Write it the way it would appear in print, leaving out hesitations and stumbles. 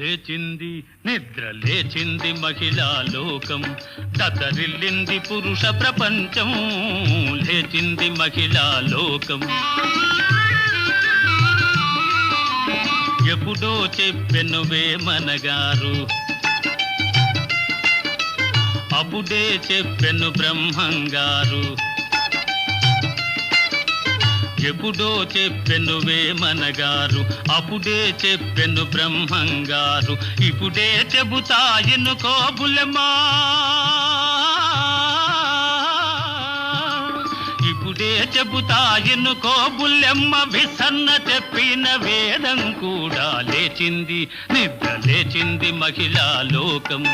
లేచింది నిద్ర లేచింది మహిళా లోకం, దతరిల్లింది పురుష ప్రపంచం. లేచింది మహిళా లోకం. ఎప్పుడో చెప్పెను వేమనగారు, అప్పుడే చెప్పెను బ్రహ్మంగారు. ఎప్పుడో చెప్పెను వేమనగారు, అప్పుడే చెప్పెను బ్రహ్మంగారు. ఇప్పుడే చెబుతా ఎన్నుకో బుల్లెమ్మా, ఇప్పుడే చెబుతా ఎన్నుకో బుల్లెమ్మ. విసన్న చెప్పిన వేదం కూడా లేచింది నిద్ర లేచింది మహిళా లోకం.